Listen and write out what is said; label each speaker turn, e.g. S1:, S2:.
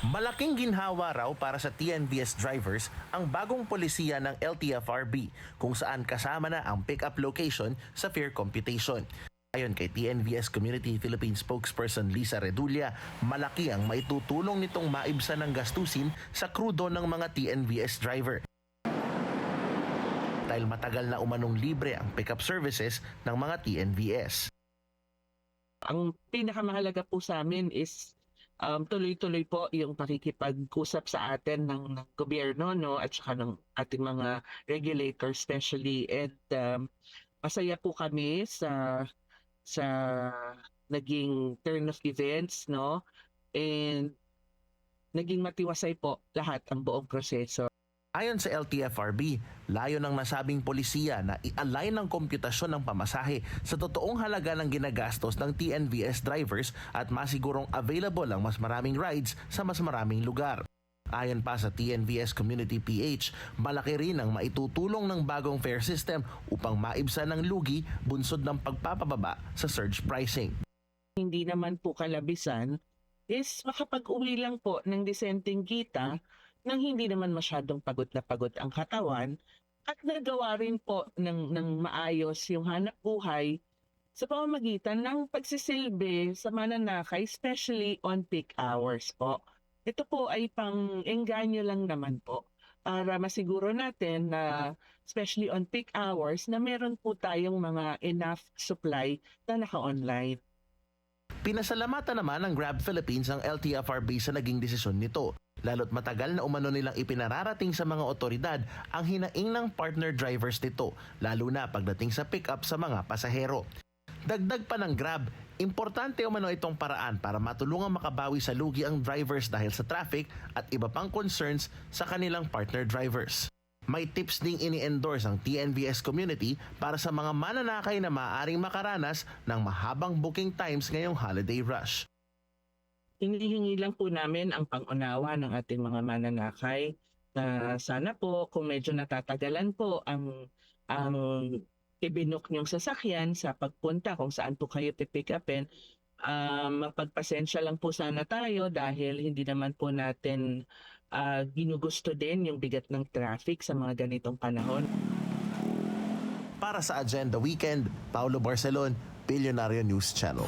S1: Malaking ginhawa raw para sa TNVS drivers ang bagong polisiya ng LTFRB kung saan kasama na ang pick-up location sa fare computation. Ayon kay TNVS Community Philippines spokesperson Lisa Redulla, malaki ang maitutulong nitong maibsan ng gastusin sa krudo ng mga TNVS driver. Dahil matagal na umanong libre ang pick-up services ng mga TNVS.
S2: Ang pinakamahalaga po sa amin is tuloy-tuloy po yung pakikipag-usap sa atin ng gobyerno, no, at saka ng ating mga regulators especially, and masaya po kami sa naging turn of events, no, and naging matiwasay po lahat ang buong proseso.
S1: Ayon sa LTFRB, layo ng nasabing polisiya na i-align ng komputasyon ng pamasahe sa totoong halaga ng ginagastos ng TNVS drivers at masigurong available ang mas maraming rides sa mas maraming lugar. Ayon pa sa TNVS Community PH, malaki rin ang maitutulong ng bagong fare system upang maibsan ng lugi bunsod ng pagpapababa sa surge pricing.
S2: Hindi naman po kalabisan is makapag-uwi lang po ng disenteng kita nang hindi naman masyadong pagod na pagod ang katawan at nagawa rin po ng maayos yung hanap buhay sa pamamagitan ng pagsisilbi sa mananakay, especially on peak hours po. Ito po ay pang-engganyo lang naman po para masiguro natin na especially on peak hours na meron po tayong mga enough supply na naka-online.
S1: Pinasalamatan naman ng Grab Philippines ang LTFRB sa naging desisyon nito. Lalo't matagal na umano nilang ipinararating sa mga otoridad ang hinaing ng partner drivers nito, lalo na pagdating sa pick-up sa mga pasahero. Dagdag pa ng Grab, importante umano itong paraan para matulungang makabawi sa lugi ang drivers dahil sa traffic at iba pang concerns sa kanilang partner drivers. May tips ding ini-endorse ang TNVS community para sa mga mananakay na maaaring makaranas ng mahabang booking times ngayong holiday rush.
S2: Hinihingi lang po namin ang pang-unawa ng ating mga mananakay na sana po kung medyo natatagalan po ang ibinok niyong sasakyan sa pagpunta kung saan po kayo pipick upin, mapagpasensya lang po sana tayo dahil hindi naman po natin ginugusto din yung bigat ng traffic sa mga ganitong panahon.
S1: Para sa Agenda Weekend, Paulo Barcelon, Billionario News Channel.